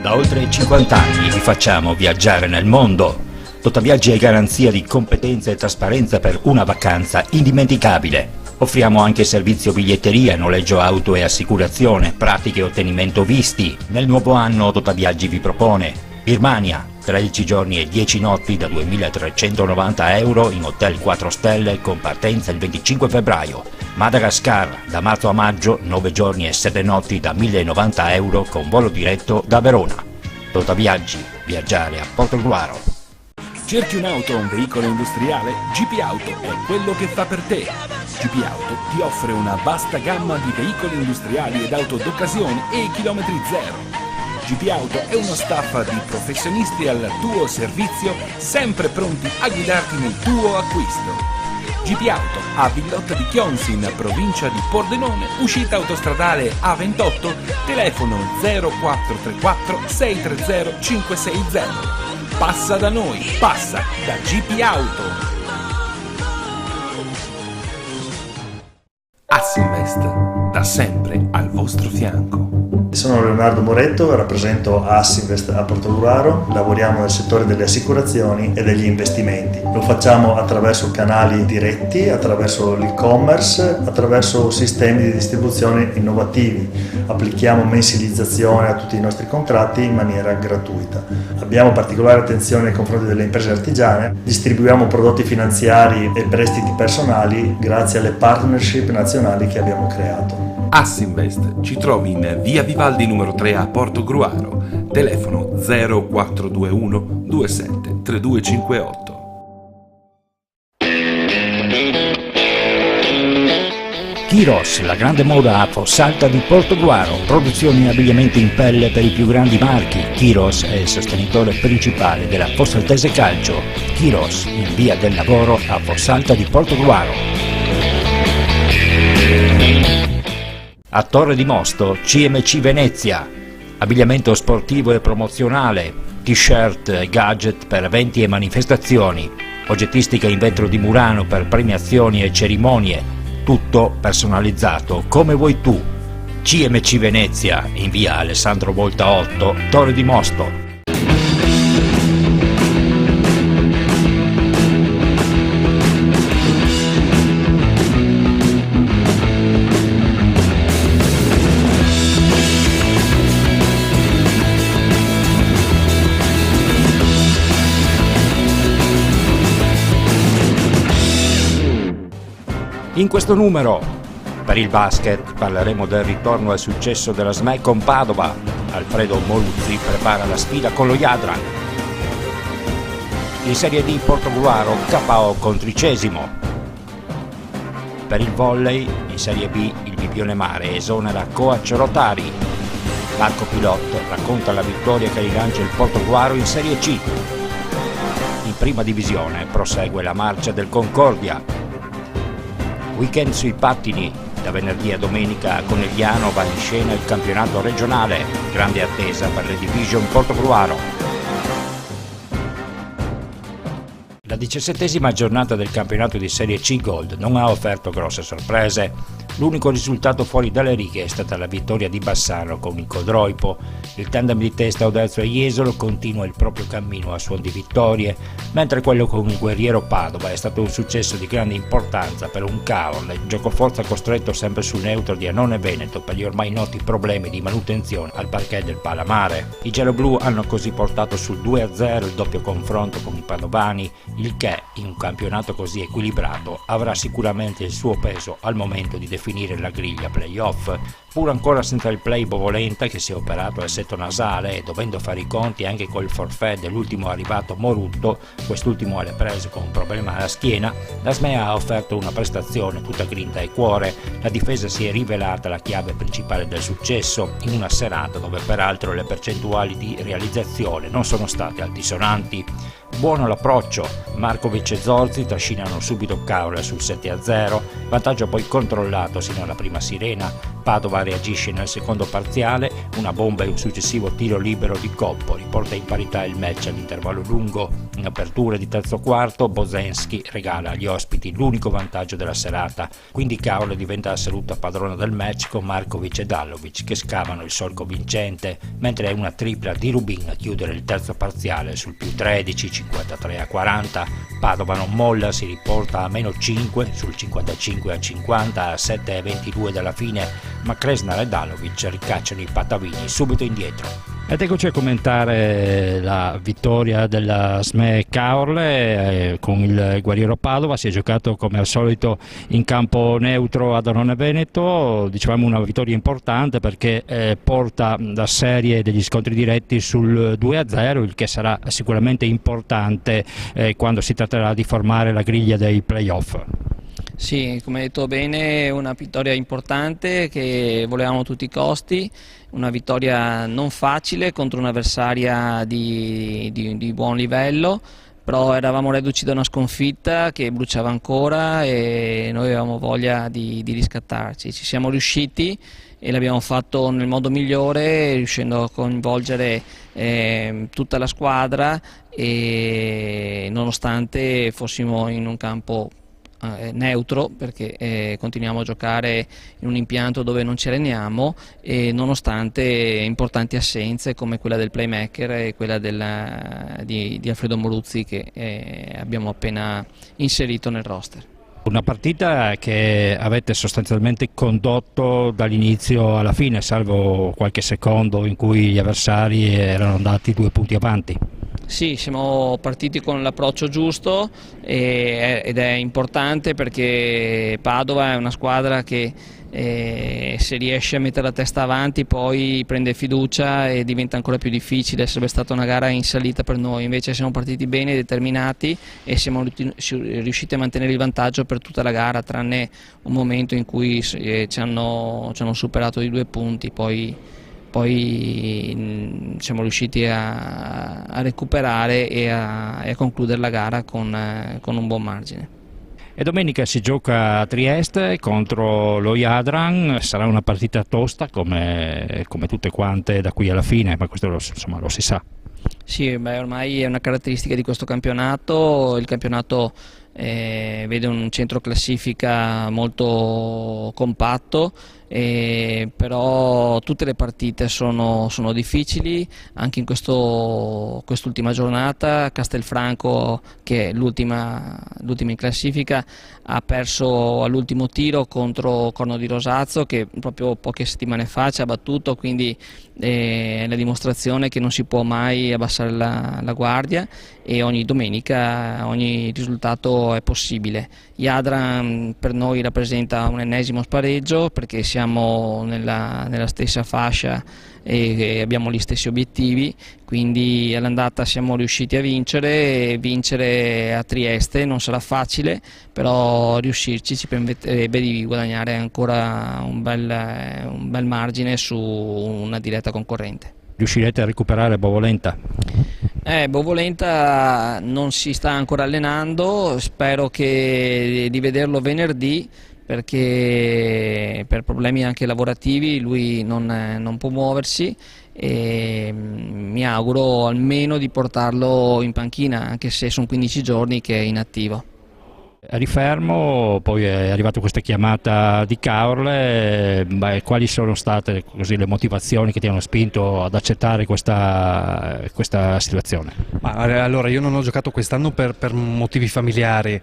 Da oltre 50 anni vi facciamo viaggiare nel mondo. Totaviaggi è garanzia di competenza e trasparenza per una vacanza indimenticabile. Offriamo anche servizio biglietteria, noleggio auto e assicurazione, pratiche e ottenimento visti. Nel nuovo anno Totaviaggi vi propone Birmania, 13 giorni e 10 notti da 2.390 euro in hotel 4 stelle con partenza il 25 febbraio. Madagascar, da marzo a maggio, 9 giorni e 7 notti da 1.090 euro con volo diretto da Verona. Totaviaggi, viaggiare a Portogruaro. Cerchi un'auto o un veicolo industriale? GP Auto è quello che fa per te. GP Auto ti offre una vasta gamma di veicoli industriali ed auto d'occasione e chilometri zero. GP Auto è uno staff di professionisti al tuo servizio, sempre pronti a guidarti nel tuo acquisto. GP Auto a Villotta di Chions in provincia di Pordenone, uscita autostradale A28, telefono 0434 630 560. Passa da noi, passa da GP Auto. Assinvest, da sempre al vostro fianco. Sono Leonardo Moretto, rappresento Assinvest a Portogruaro, lavoriamo nel settore delle assicurazioni e degli investimenti. Lo facciamo attraverso canali diretti, attraverso l'e-commerce, attraverso sistemi di distribuzione innovativi. Applichiamo mensilizzazione a tutti i nostri contratti in maniera gratuita. Abbiamo particolare attenzione nei confronti delle imprese artigiane, distribuiamo prodotti finanziari e prestiti personali grazie alle partnership nazionali che abbiamo creato. Assinvest ci trovi in via Vivaldi numero 3 a Portogruaro, telefono 0421 27 3258. Kiros, la grande moda a Fossalta di Portogruaro, produzione e abbigliamento in pelle per i più grandi marchi. Kiros è il sostenitore principale della Fossaltese Calcio. Kiros, in via del Lavoro a Fossalta di Portogruaro. A Torre di Mosto, CMC Venezia, abbigliamento sportivo e promozionale, t-shirt e gadget per eventi e manifestazioni, oggettistica in vetro di Murano per premiazioni e cerimonie, tutto personalizzato come vuoi tu. CMC Venezia, in via Alessandro Volta 8, Torre di Mosto. In questo numero, per il basket, parleremo del ritorno al successo della SMEC con Padova. Alfredo Moruzzi prepara la sfida con lo Jadran. In Serie D Portogruaro, KO con Tricesimo. Per il volley, in Serie B, il Bibione Mare esonera Coach Rotari. Marco Pilot racconta la vittoria che rilancia il Portogruaro in Serie C. In prima divisione prosegue la marcia del Concordia. Weekend sui pattini, da venerdì a domenica a Conegliano va in scena il campionato regionale, grande attesa per le Division Portogruaro. La 17ª giornata del campionato di Serie C Gold non ha offerto grosse sorprese. L'unico risultato fuori dalle righe è stata la vittoria di Bassano con il Codroipo. Il tandem di Testa Odelzo e Jesolo continua il proprio cammino a suon di vittorie, mentre quello con il Guerriero Padova è stato un successo di grande importanza per un Caorle, giocoforza costretto sempre sul neutro di Annone Veneto per gli ormai noti problemi di manutenzione al parquet del Palamare. I gialloblu hanno così portato sul 2-0 il doppio confronto con i padovani, il che, in un campionato così equilibrato, avrà sicuramente il suo peso al momento di definire la griglia playoff. Pur ancora senza il play Bovolenta che si è operato al setto nasale e dovendo fare i conti anche col forfait dell'ultimo arrivato Morutto, quest'ultimo alle prese con un problema alla schiena, la SMEA ha offerto una prestazione tutta grinta e cuore. La difesa si è rivelata la chiave principale del successo, in una serata dove peraltro le percentuali di realizzazione non sono state altisonanti. Buono l'approccio, Markovic e Zorzi trascinano subito Caorle sul 7-0, vantaggio poi controllato sino alla prima sirena, Padova reagisce nel secondo parziale, una bomba e un successivo tiro libero di Coppo riporta in parità il match all'intervallo lungo. In apertura di terzo quarto Bozensky regala agli ospiti l'unico vantaggio della serata, quindi Caorle diventa assoluta padrona del match con Markovic e Dalovic che scavano il solco vincente, mentre è una tripla di Rubin a chiudere il terzo parziale sul più 13, 53-40. Padova non molla, si riporta a meno 5 sul 55-50 a 7-22 dalla fine, ma Kresnar e Dalovic ricacciano i patavini subito indietro. Ed eccoci a commentare la vittoria della SME Caorle con il Guerriero Padova. Si è giocato come al solito in campo neutro ad Arone Veneto, dicevamo una vittoria importante perché porta la serie degli scontri diretti sul 2-0, il che sarà sicuramente importante quando si tratterà di formare la griglia dei playoff. Sì, come hai detto bene, una vittoria importante che volevamo a tutti i costi, una vittoria non facile contro un'avversaria di buon livello, però eravamo reduci da una sconfitta che bruciava ancora e noi avevamo voglia di riscattarci. Ci siamo riusciti e l'abbiamo fatto nel modo migliore, riuscendo a coinvolgere tutta la squadra, e nonostante fossimo in un campo neutro, perché continuiamo a giocare in un impianto dove non ci alleniamo, e nonostante importanti assenze come quella del playmaker e quella di Alfredo Moruzzi che abbiamo appena inserito nel roster. Una partita che avete sostanzialmente condotto dall'inizio alla fine, salvo qualche secondo in cui gli avversari erano andati 2 punti avanti. Sì, siamo partiti con l'approccio giusto ed è importante perché Padova è una squadra che se riesce a mettere la testa avanti poi prende fiducia e diventa ancora più difficile. Sarebbe stata una gara in salita per noi, invece siamo partiti bene, determinati, e siamo riusciti a mantenere il vantaggio per tutta la gara, tranne un momento in cui ci hanno superato di 2 punti, poi siamo riusciti a recuperare e a concludere la gara con un buon margine. E domenica si gioca a Trieste contro lo Jadran, sarà una partita tosta come tutte quante da qui alla fine, ma questo lo si sa. Sì, ormai è una caratteristica di questo campionato. Il campionato vede un centro classifica molto compatto, però tutte le partite sono difficili. Anche in quest'ultima giornata Castelfranco, che è l'ultima in classifica, ha perso all'ultimo tiro contro Corno di Rosazzo, che proprio poche settimane fa ci ha battuto, quindi è la dimostrazione che non si può mai abbassare la guardia, e ogni domenica ogni risultato è possibile. Jadran per noi rappresenta un ennesimo spareggio perché siamo nella stessa fascia e abbiamo gli stessi obiettivi, quindi all'andata siamo riusciti a vincere, e vincere a Trieste non sarà facile, però riuscirci ci permetterebbe di guadagnare ancora un bel margine su una diretta concorrente. Riuscirete a recuperare Bovolenta? Bovolenta non si sta ancora allenando, spero di vederlo venerdì, perché per problemi anche lavorativi lui non può muoversi, e mi auguro almeno di portarlo in panchina, anche se sono 15 giorni che è inattivo. Rifermo, poi è arrivata questa chiamata di Caorle, quali sono state le motivazioni che ti hanno spinto ad accettare questa situazione? Allora, io non ho giocato quest'anno per motivi familiari,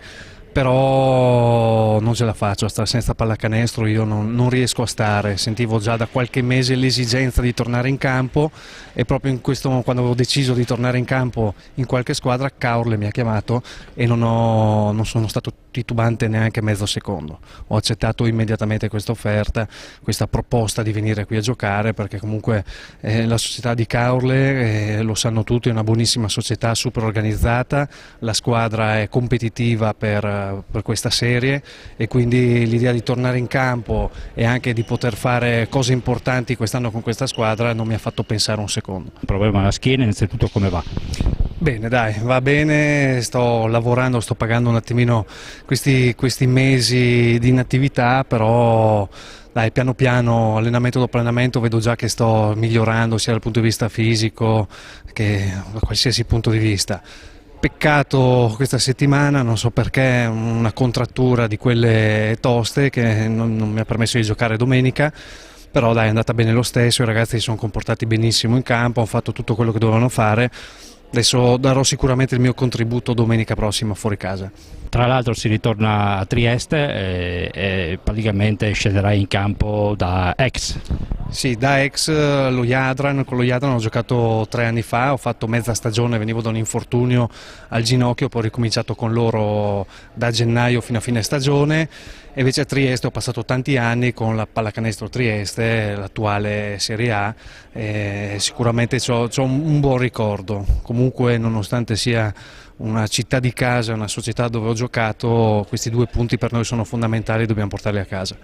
però non ce la faccio a stare senza pallacanestro, io non riesco a stare. Sentivo già da qualche mese l'esigenza di tornare in campo, e proprio quando avevo deciso di tornare in campo in qualche squadra, Caorle mi ha chiamato e non sono stato titubante neanche mezzo secondo. Ho accettato immediatamente questa offerta, questa proposta di venire qui a giocare, perché comunque la società di Caorle, lo sanno tutti, è una buonissima società, super organizzata, la squadra è competitiva per questa serie, e quindi l'idea di tornare in campo e anche di poter fare cose importanti quest'anno con questa squadra non mi ha fatto pensare un secondo. Il problema alla schiena, innanzitutto, come va? Bene, dai, va bene, sto lavorando, sto pagando un attimino questi mesi di inattività, però dai, piano piano, allenamento dopo allenamento, vedo già che sto migliorando sia dal punto di vista fisico che da qualsiasi punto di vista. Peccato questa settimana, non so perché, una contrattura di quelle toste che non mi ha permesso di giocare domenica, però dai, è andata bene lo stesso, i ragazzi si sono comportati benissimo in campo, hanno fatto tutto quello che dovevano fare. Adesso darò sicuramente il mio contributo domenica prossima fuori casa. Tra l'altro si ritorna a Trieste e praticamente scenderai in campo da ex. Sì, da ex lo Jadran, con lo Jadran ho giocato 3 anni fa, ho fatto mezza stagione, venivo da un infortunio al ginocchio, poi ho ricominciato con loro da gennaio fino a fine stagione, e invece a Trieste ho passato tanti anni con la Pallacanestro Trieste, l'attuale Serie A, e sicuramente c'ho un buon ricordo. Comunque, nonostante sia una città di casa, una società dove ho giocato, questi 2 punti per noi sono fondamentali e dobbiamo portarli a casa.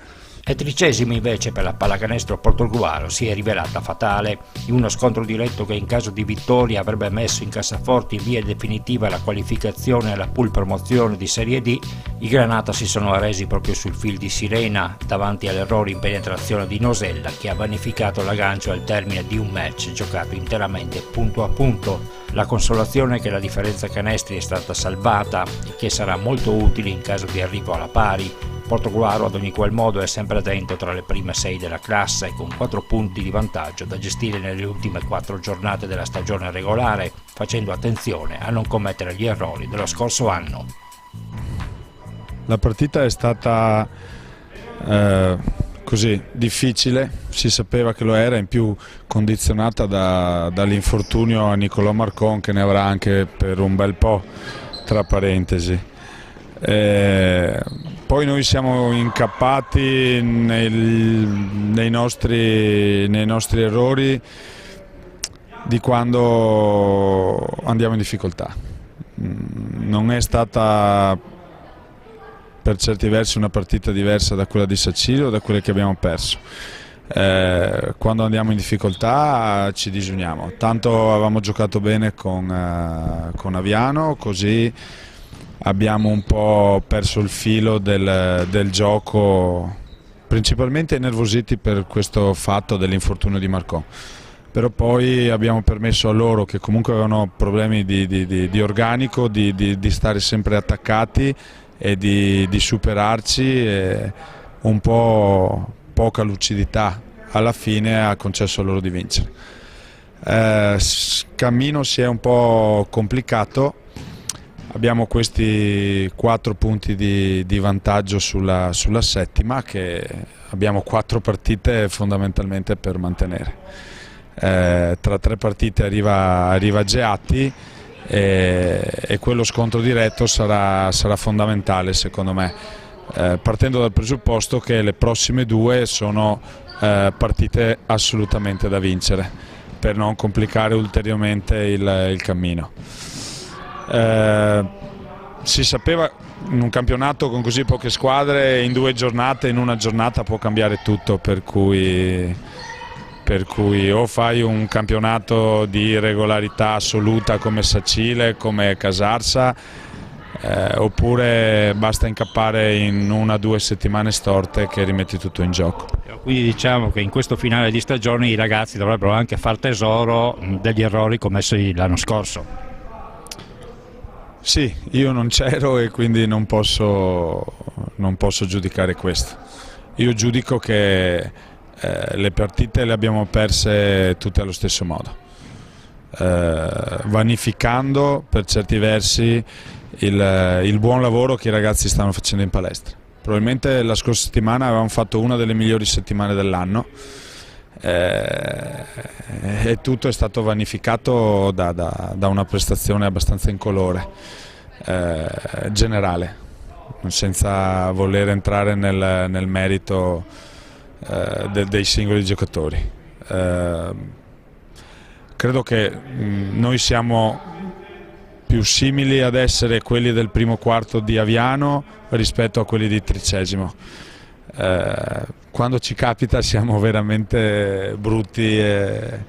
E 13° invece per la Pallacanestro Portogruaro si è rivelata fatale in uno scontro diretto che in caso di vittoria avrebbe messo in cassaforte in via definitiva la qualificazione alla pool promozione di Serie D. I Granata si sono arresi proprio sul fil di sirena davanti all'errore in penetrazione di Nosella, che ha vanificato l'aggancio al termine di un match giocato interamente punto a punto. La consolazione è che la differenza canestri è stata salvata e che sarà molto utile in caso di arrivo alla pari. Portogruaro ad ogni qual modo è sempre dentro tra le prime 6 della classe, con 4 punti di vantaggio da gestire nelle ultime 4 giornate della stagione regolare, facendo attenzione a non commettere gli errori dello scorso anno. La partita è stata così difficile, si sapeva che lo era, in più condizionata dall'infortunio a Nicolò Marcon, che ne avrà anche per un bel po', tra parentesi. Poi noi siamo incappati nei nostri errori di quando andiamo in difficoltà. Non è stata per certi versi una partita diversa da quella di Sacilio, da quelle che abbiamo perso. Quando andiamo in difficoltà ci disuniamo. Tanto avevamo giocato bene con Aviano, così abbiamo un po' perso il filo del gioco, principalmente innervositi per questo fatto dell'infortunio di Marcon. Però poi abbiamo permesso a loro, che comunque avevano problemi di organico, di stare sempre attaccati e di superarci, e un po' poca lucidità alla fine ha concesso a loro di vincere. Cammino si è un po' complicato. Abbiamo questi 4 punti di vantaggio sulla settima, che abbiamo 4 partite fondamentalmente per mantenere. Tra 3 partite arriva Geatti e quello scontro diretto sarà fondamentale secondo me, partendo dal presupposto che le prossime 2 sono partite assolutamente da vincere, per non complicare ulteriormente il cammino. Si sapeva, in un campionato con così poche squadre, in 2 giornate, in una giornata può cambiare tutto, per cui o fai un campionato di regolarità assoluta come Sacile, come Casarsa, oppure basta incappare in 1 o 2 settimane storte che rimetti tutto in gioco. Quindi diciamo che in questo finale di stagione i ragazzi dovrebbero anche far tesoro degli errori commessi l'anno scorso. Sì, io non c'ero e quindi non posso giudicare questo. Io giudico che le partite le abbiamo perse tutte allo stesso modo, vanificando per certi versi il buon lavoro che i ragazzi stanno facendo in palestra. Probabilmente la scorsa settimana avevamo fatto una delle migliori settimane dell'anno, e tutto è stato vanificato da una prestazione abbastanza incolore, generale, senza voler entrare nel merito dei singoli giocatori. Credo che noi siamo più simili ad essere quelli del primo quarto di Aviano rispetto a quelli di 13°. Quando ci capita siamo veramente brutti e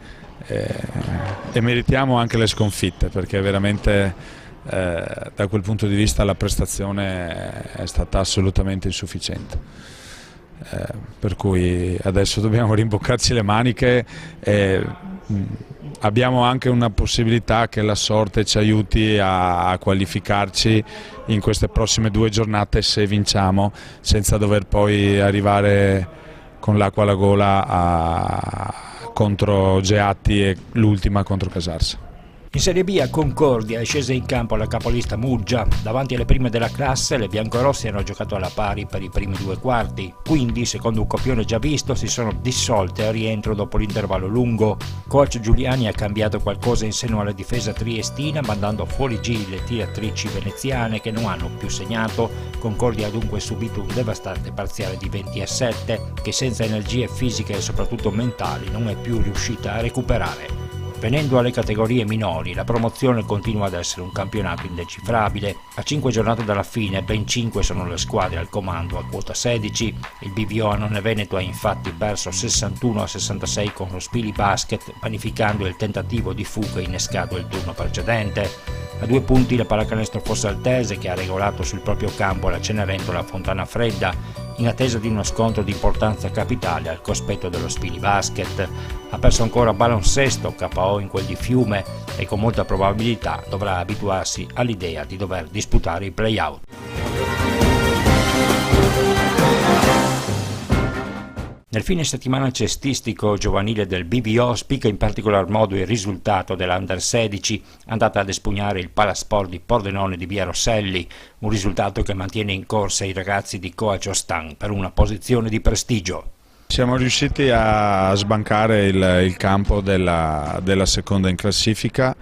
meritiamo anche le sconfitte, perché veramente da quel punto di vista la prestazione è stata assolutamente insufficiente. per cui adesso dobbiamo rimboccarci le maniche e abbiamo anche una possibilità che la sorte ci aiuti a qualificarci in queste prossime 2 giornate se vinciamo, senza dover poi arrivare con l'acqua alla gola contro Geatti e l'ultima contro Casarsa. In Serie B a Concordia è scesa in campo la capolista Muggia. Davanti alle prime della classe le biancorossi hanno giocato alla pari per i primi 2 quarti, quindi secondo un copione già visto si sono dissolte a rientro dopo l'intervallo lungo. Coach Giuliani ha cambiato qualcosa in seno alla difesa triestina, mandando fuori giri le tiratrici veneziane che non hanno più segnato. Concordia ha dunque subito un devastante parziale di 20-7 che senza energie fisiche e soprattutto mentali non è più riuscita a recuperare. Venendo alle categorie minori, la promozione continua ad essere un campionato indecifrabile. A 5 giornate dalla fine, ben 5 sono le squadre al comando a quota 16. Il BVO Annone Veneto ha infatti perso 61-66 con lo Spili Basket, vanificando il tentativo di fuga innescato il turno precedente. A 2 punti la pallacanestro Fossaltese, che ha regolato sul proprio campo la Cenerentola Fontana Fredda, in attesa di uno scontro di importanza capitale al cospetto dello Spili Basket. Ha perso ancora Balonsesto, KO in quel di Fiume, e con molta probabilità dovrà abituarsi all'idea di dover disputare i play-out. Nel fine settimana cestistico giovanile del BVO spicca in particolar modo il risultato dell'Under 16 andata ad espugnare il Palasport di Pordenone di via Rosselli, un risultato che mantiene in corsa i ragazzi di Coach Ostan per una posizione di prestigio. Siamo riusciti a sbancare il campo della seconda in classifica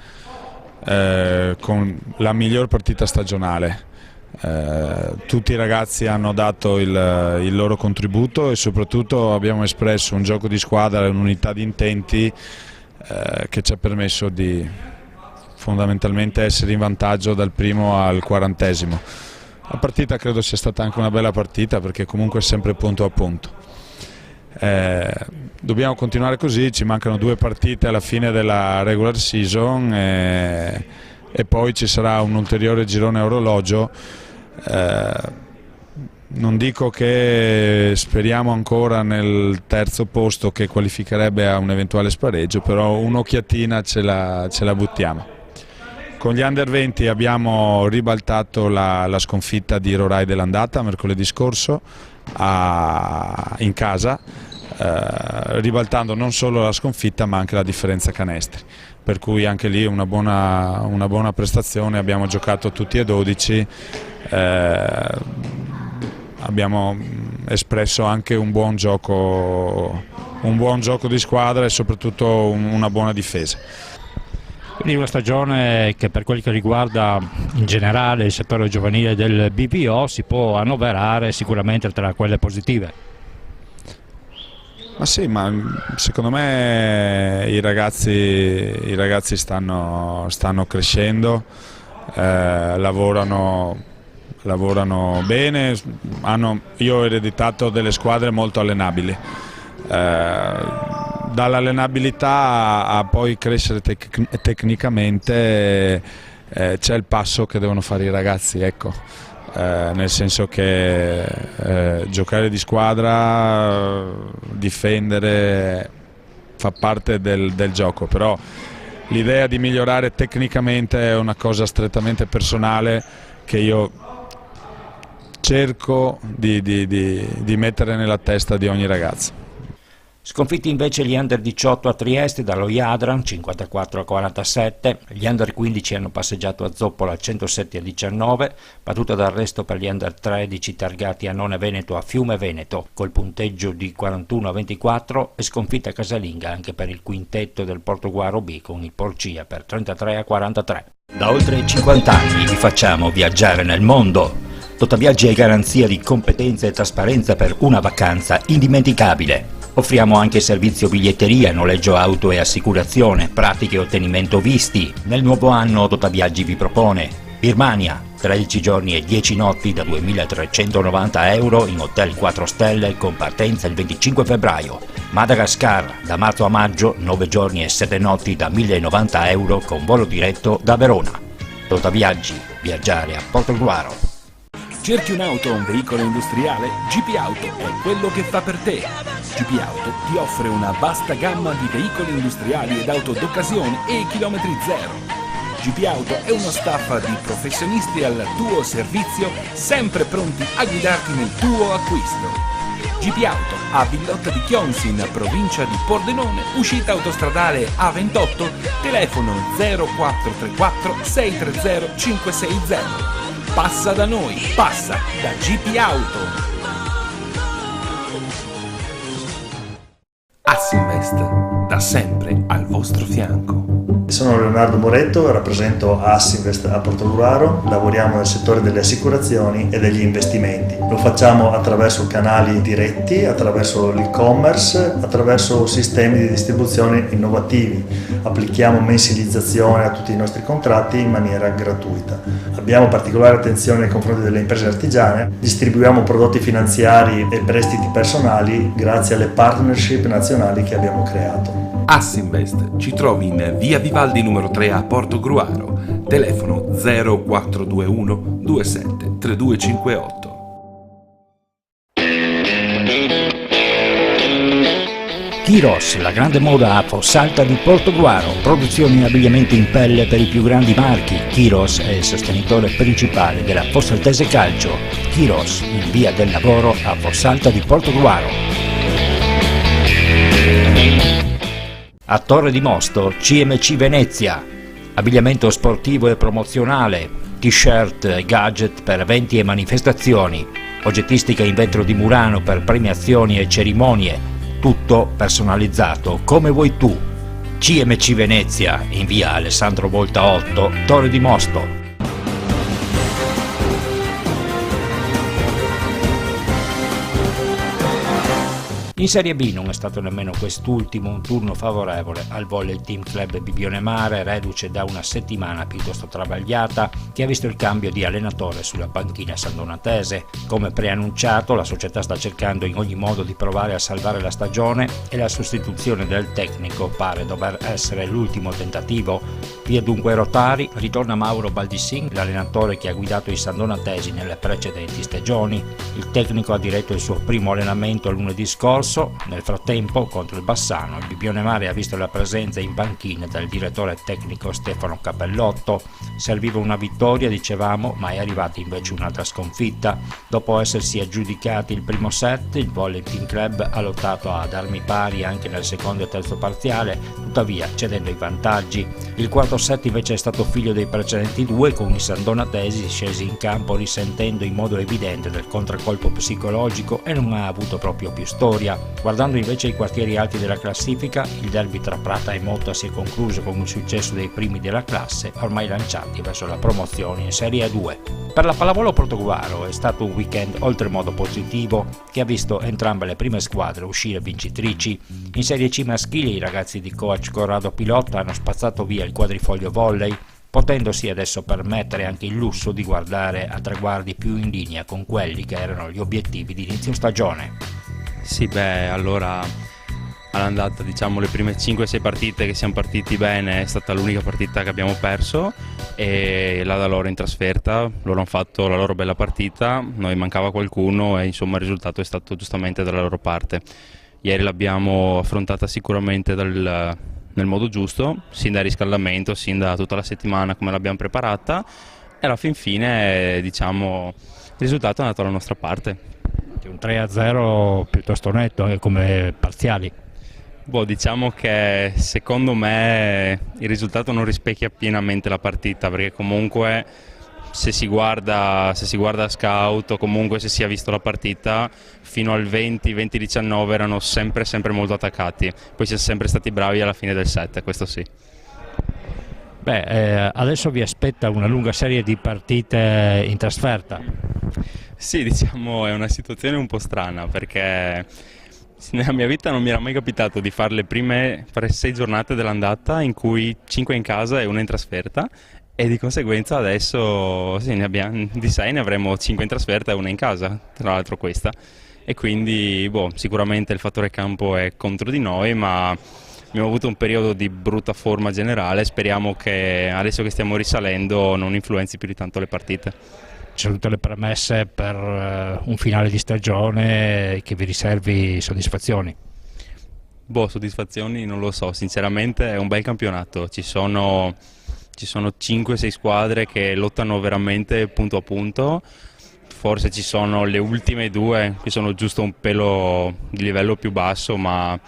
con la miglior partita stagionale. Tutti i ragazzi hanno dato il loro contributo e soprattutto abbiamo espresso un gioco di squadra e un'unità di intenti che ci ha permesso di fondamentalmente essere in vantaggio dal primo al 40°. La partita credo sia stata anche una bella partita perché comunque è sempre punto a punto. Dobbiamo continuare così, ci mancano 2 partite alla fine della regular season e poi ci sarà un ulteriore girone a orologio. Non dico che speriamo ancora nel terzo posto che qualificherebbe a un eventuale spareggio, però un'occhiatina ce la buttiamo. Con gli Under 20 abbiamo ribaltato la sconfitta di Rorai dell'andata mercoledì scorso in casa, ribaltando non solo la sconfitta ma anche la differenza canestri, per cui anche lì una buona prestazione. Abbiamo giocato tutti e 12, abbiamo espresso anche un buon gioco di squadra e soprattutto una buona difesa. Quindi una stagione che per quel che riguarda in generale il settore giovanile del BVO si può annoverare sicuramente tra quelle positive. Ma sì, ma secondo me i ragazzi stanno crescendo, lavorano bene, io ho ereditato delle squadre molto allenabili. Dall'allenabilità a poi crescere tecnicamente c'è il passo che devono fare i ragazzi, ecco. Nel senso che giocare di squadra, difendere fa parte del gioco, però l'idea di migliorare tecnicamente è una cosa strettamente personale che io cerco di mettere nella testa di ogni ragazzo. Sconfitti invece gli Under 18 a Trieste dallo Jadran 54-47, gli Under 15 hanno passeggiato a Zoppola 107-19, battuta d'arresto per gli Under 13 targati a Annone Veneto a Fiume Veneto col punteggio di 41-24 e sconfitta casalinga anche per il quintetto del Portoguaro B con il Porcia per 33-43. Da oltre 50 anni vi facciamo viaggiare nel mondo. Totaviaggi è garanzia di competenza e trasparenza per una vacanza indimenticabile. Offriamo anche servizio biglietteria, noleggio auto e assicurazione, pratiche e ottenimento visti. Nel nuovo anno Totaviaggi vi propone Birmania, 13 giorni e 10 notti da 2.390 euro in hotel 4 stelle con partenza il 25 febbraio. Madagascar, da marzo a maggio, 9 giorni e 7 notti da 1.090 euro con volo diretto da Verona. Totaviaggi, viaggiare a Portogruaro. Cerchi un'auto o un veicolo industriale? GP Auto è quello che fa per te. GP Auto ti offre una vasta gamma di veicoli industriali ed auto d'occasione e chilometri zero. GP Auto è uno staff di professionisti al tuo servizio, sempre pronti a guidarti nel tuo acquisto. GP Auto a Villotta di Chionsi, in provincia di Pordenone, uscita autostradale A28, telefono 0434 630 560. Passa da noi, passa da GP Auto. Assinvest, da sempre al vostro fianco. Sono Leonardo Moretto, rappresento Assinvest a Portogruaro, lavoriamo nel settore delle assicurazioni e degli investimenti. Lo facciamo attraverso canali diretti, attraverso l'e-commerce, attraverso sistemi di distribuzione innovativi. Applichiamo mensilizzazione a tutti i nostri contratti in maniera gratuita. Abbiamo particolare attenzione nei confronti delle imprese artigiane, distribuiamo prodotti finanziari e prestiti personali grazie alle partnership nazionali che abbiamo creato. Assinvest ci trovi in via Vivaldi numero 3 a Portogruaro, telefono 0421 27 3258. Chiros, la grande moda a Fossalta di Portogruaro, produzioni e abbigliamento in pelle per i più grandi marchi. Chiros è il sostenitore principale della Fossaltese Calcio. Chiros, in via del Lavoro a Fossalta di Portogruaro. A Torre di Mosto, CMC Venezia, abbigliamento sportivo e promozionale, t-shirt e gadget per eventi e manifestazioni, oggettistica in vetro di Murano per premiazioni e cerimonie, tutto personalizzato come vuoi tu. CMC Venezia, in via Alessandro Volta 8, Torre di Mosto. In Serie B non è stato nemmeno quest'ultimo un turno favorevole al Volley Team Club Bibbione Mare, reduce da una settimana piuttosto travagliata che ha visto il cambio di allenatore sulla panchina sandonatese. Come preannunciato, la società sta cercando in ogni modo di provare a salvare la stagione e la sostituzione del tecnico pare dover essere l'ultimo tentativo. Via dunque Rotari, ritorna Mauro Baldissin, l'allenatore che ha guidato i sandonatesi nelle precedenti stagioni. Il tecnico ha diretto il suo primo allenamento lunedì scorso. Nel frattempo, contro il Bassano, il Bibbione Mare ha visto la presenza in panchina del direttore tecnico Stefano Capellotto. Serviva una vittoria, dicevamo, ma è arrivata invece un'altra sconfitta. Dopo essersi aggiudicati il primo set, il Volley Team Club ha lottato ad armi pari anche nel secondo e terzo parziale, tuttavia cedendo i vantaggi. Il quarto set invece è stato figlio dei precedenti due, con i sandonatesi scesi in campo risentendo in modo evidente del contraccolpo psicologico e non ha avuto proprio più storia. Guardando invece i quartieri alti della classifica, il derby tra Prata e Motta si è concluso con il successo dei primi della classe, ormai lanciati verso la promozione in Serie 2. Per la pallavolo Portogruaro è stato un weekend oltremodo positivo che ha visto entrambe le prime squadre uscire vincitrici. In Serie C maschile i ragazzi di coach Corrado Pilotta hanno spazzato via il quadrifoglio volley, potendosi adesso permettere anche il lusso di guardare a traguardi più in linea con quelli che erano gli obiettivi di inizio stagione. Sì, allora all'andata diciamo le prime 5-6 partite che siamo partiti bene è stata l'unica partita che abbiamo perso e là da loro in trasferta, loro hanno fatto la loro bella partita, noi mancava qualcuno e insomma il risultato è stato giustamente dalla loro parte. Ieri l'abbiamo affrontata sicuramente nel modo giusto, sin dal riscaldamento, sin da tutta la settimana come l'abbiamo preparata e alla fin fine diciamo il risultato è andato dalla nostra parte. Un 3-0 piuttosto netto come parziali. Diciamo che secondo me il risultato non rispecchia pienamente la partita, perché comunque se si guarda a scout o comunque se si è visto la partita fino al 20-19 erano sempre molto attaccati, poi siamo sempre stati bravi alla fine del set, questo sì. Adesso vi aspetta una lunga serie di partite in trasferta. Sì, diciamo è una situazione un po' strana perché nella mia vita non mi era mai capitato di fare fare 6 giornate dell'andata in cui 5 in casa e una in trasferta e di conseguenza adesso sì, di 6 ne avremo 5 in trasferta e una in casa, tra l'altro questa. E quindi sicuramente il fattore campo è contro di noi, ma abbiamo avuto un periodo di brutta forma generale, speriamo che adesso che stiamo risalendo non influenzi più di tanto le partite. ci sono tutte le premesse per un finale di stagione che vi riservi soddisfazioni? Soddisfazioni non lo so, sinceramente è un bel campionato, ci sono 5-6 squadre che lottano veramente punto a punto, forse ci sono le ultime 2 che sono giusto un pelo di livello più basso, ma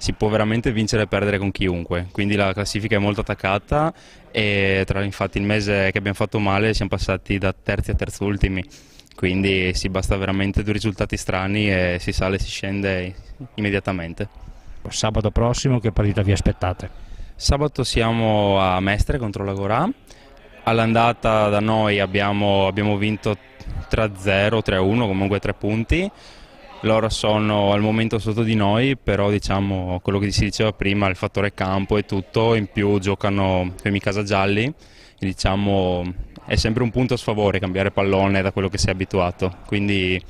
si può veramente vincere e perdere con chiunque, quindi la classifica è molto attaccata e infatti il mese che abbiamo fatto male siamo passati da terzi a terzultimi, quindi si basta veramente 2 risultati strani e si sale e si scende immediatamente. Sabato prossimo che partita vi aspettate? Sabato siamo a Mestre contro l'Agorà, all'andata da noi abbiamo vinto 3-0, 3-1, comunque 3 punti, loro sono al momento sotto di noi, però diciamo quello che si diceva prima, il fattore campo e tutto, in più giocano con casa gialli, e diciamo è sempre un punto a sfavore cambiare pallone da quello che sei abituato, quindi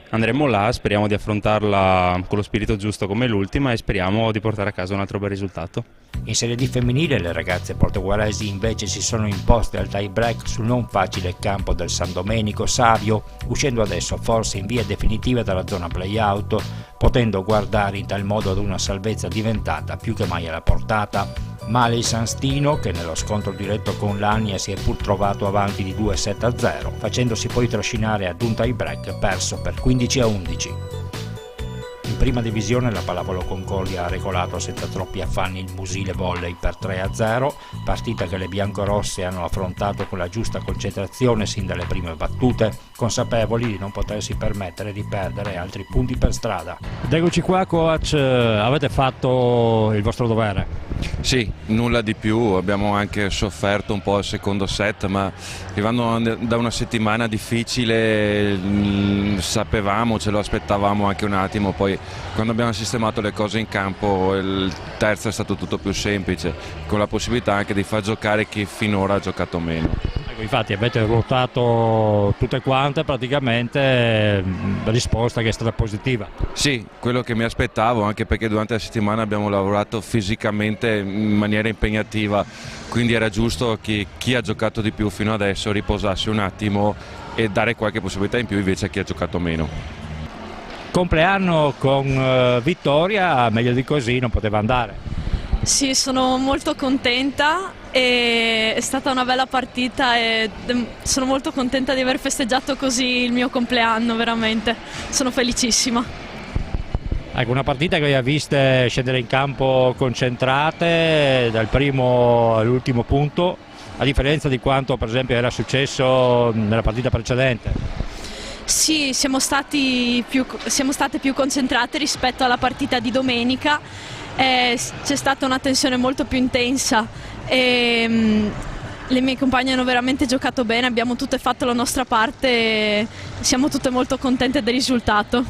andremo là, speriamo di affrontarla con lo spirito giusto come l'ultima e speriamo di portare a casa un altro bel risultato. In Serie D femminile le ragazze portoghesi invece si sono imposte al tie break sul non facile campo del San Domenico Savio, uscendo adesso forse in via definitiva dalla zona play-out, potendo guardare in tal modo ad una salvezza diventata più che mai alla portata. Male il San Stino che nello scontro diretto con l'Ania si è pur trovato avanti di 2-7-0, facendosi poi trascinare ad un tie break perso per 15-11. In prima divisione la Pallavolo Concordia ha regolato senza troppi affanni il Musile Volley per 3-0, partita che le biancorosse hanno affrontato con la giusta concentrazione sin dalle prime battute, consapevoli di non potersi permettere di perdere altri punti per strada. Ed eccoci qua coach, avete fatto il vostro dovere? Sì, nulla di più, abbiamo anche sofferto un po' il secondo set, ma arrivando da una settimana difficile sapevamo, ce lo aspettavamo anche un attimo, poi quando abbiamo sistemato le cose in campo il terzo è stato tutto più semplice, con la possibilità anche di far giocare chi finora ha giocato meno. Infatti avete ruotato tutte quante praticamente, la risposta che è stata positiva. Sì, quello che mi aspettavo, anche perché durante la settimana abbiamo lavorato fisicamente in maniera impegnativa, quindi era giusto che chi ha giocato di più fino adesso riposasse un attimo e dare qualche possibilità in più invece a chi ha giocato meno. Compleanno con vittoria, meglio di così non poteva andare. Sì, sono molto contenta, è stata una bella partita e sono molto contenta di aver festeggiato così il mio compleanno, veramente, sono felicissima. Ecco, una partita che vi ha viste scendere in campo concentrate dal primo all'ultimo punto, a differenza di quanto per esempio era successo nella partita precedente. Sì, siamo state più concentrate rispetto alla partita di domenica, c'è stata una tensione molto più intensa e le mie compagne hanno veramente giocato bene, abbiamo tutte fatto la nostra parte e siamo tutte molto contente del risultato.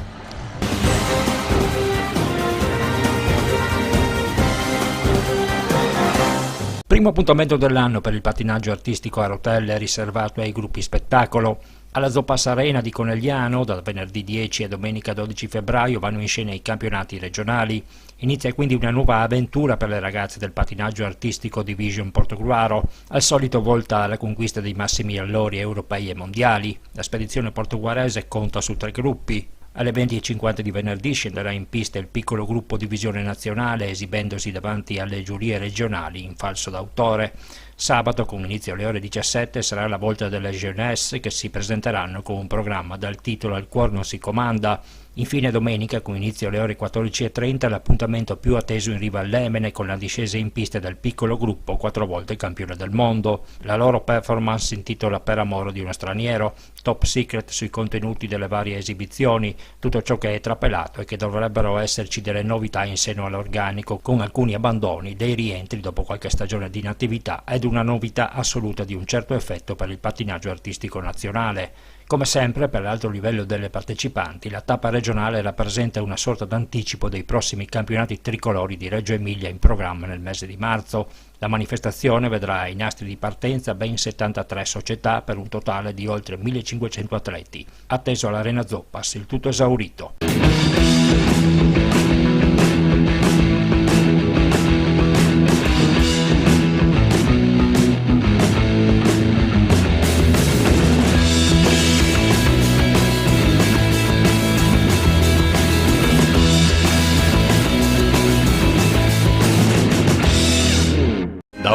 Primo appuntamento dell'anno per il pattinaggio artistico a rotelle riservato ai gruppi spettacolo. Alla Zopas Arena di Conegliano, da venerdì 10 a domenica 12 febbraio, vanno in scena i campionati regionali. Inizia quindi una nuova avventura per le ragazze del pattinaggio artistico Division Portogruaro, al solito volta alla conquista dei massimi allori europei e mondiali. La spedizione portoguarese conta su 3 gruppi. Alle 20:50 di venerdì scenderà in pista il piccolo gruppo Divisione Nazionale, esibendosi davanti alle giurie regionali in falso d'autore. Sabato, con inizio alle ore 17, sarà la volta delle Jeunesse che si presenteranno con un programma dal titolo Al cuor non si comanda. Infine domenica, con inizio alle ore 14:30, l'appuntamento più atteso in riva all'Emene con la discesa in pista del piccolo gruppo 4 volte campione del mondo. La loro performance si intitola Per amore di uno straniero, top secret sui contenuti delle varie esibizioni, tutto ciò che è trapelato e che dovrebbero esserci delle novità in seno all'organico, con alcuni abbandoni, dei rientri dopo qualche stagione di inattività ed una novità assoluta di un certo effetto per il pattinaggio artistico nazionale. Come sempre, per l'alto livello delle partecipanti, la tappa regionale rappresenta una sorta d'anticipo dei prossimi campionati tricolori di Reggio Emilia in programma nel mese di marzo. La manifestazione vedrà ai nastri di partenza ben 73 società per un totale di oltre 1500 atleti. Atteso all'Arena Zopas, il tutto esaurito.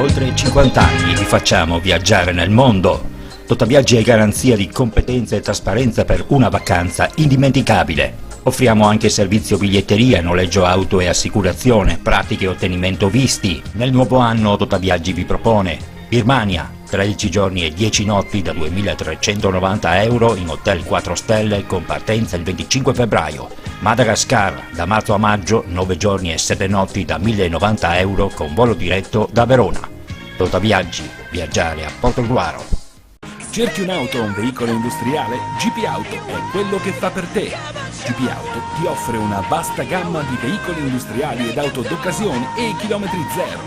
oltre 50 anni vi facciamo viaggiare nel mondo. Totaviaggi è garanzia di competenza e trasparenza per una vacanza indimenticabile. Offriamo anche servizio biglietteria, noleggio auto e assicurazione, pratiche e ottenimento visti. Nel nuovo anno Totaviaggi vi propone Birmania, 13 giorni e 10 notti da 2.390 euro in hotel 4 stelle con partenza il 25 febbraio. Madagascar, da marzo a maggio, 9 giorni e 7 notti da 1.090 euro con volo diretto da Verona. Totaviaggi, viaggiare a Portogruaro. Cerchi un'auto o un veicolo industriale? GP Auto è quello che fa per te. GP Auto ti offre una vasta gamma di veicoli industriali ed auto d'occasione e chilometri zero.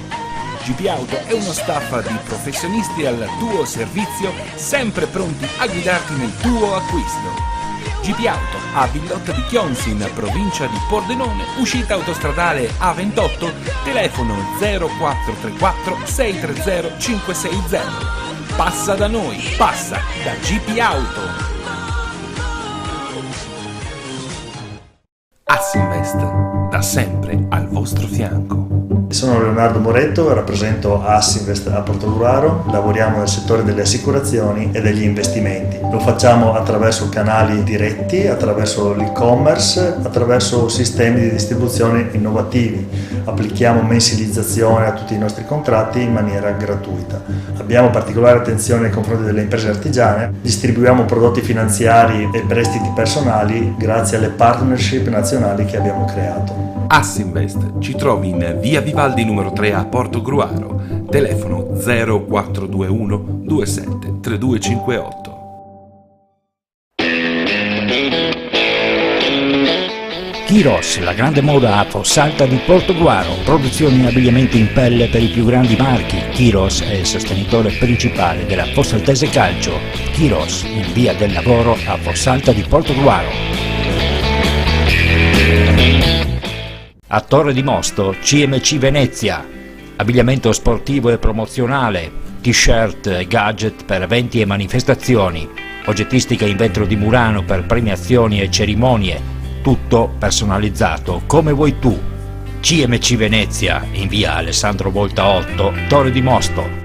GP Auto è uno staff di professionisti al tuo servizio, sempre pronti a guidarti nel tuo acquisto. GP Auto a Villotta di Chionsi in provincia di Pordenone, uscita autostradale A28, telefono 0434 630 560. Passa da noi, passa da GP Auto. Assinvest, da sempre al vostro fianco. Sono Leonardo Moretto, rappresento Assinvest a Portogruaro, lavoriamo nel settore delle assicurazioni e degli investimenti. Lo facciamo attraverso canali diretti, attraverso l'e-commerce, attraverso sistemi di distribuzione innovativi. Applichiamo mensilizzazione a tutti i nostri contratti in maniera gratuita. Abbiamo particolare attenzione nei confronti delle imprese artigiane, distribuiamo prodotti finanziari e prestiti personali grazie alle partnership nazionali che abbiamo creato. Assinvest ci trovi in via Vivaldi numero 3 a Portogruaro, telefono 0421 27 3258. Kiros, la grande moda a Fossalta di Portogruaro, produzione e abbigliamento in pelle per i più grandi marchi. Kiros è il sostenitore principale della Fossaltese Calcio. Kiros, in via del lavoro a Fossalta di Portogruaro. A Torre di Mosto, CMC Venezia, abbigliamento sportivo e promozionale, t-shirt e gadget per eventi e manifestazioni, oggettistica in vetro di Murano per premiazioni e cerimonie, tutto personalizzato come vuoi tu. CMC Venezia, in via Alessandro Volta 8, Torre di Mosto.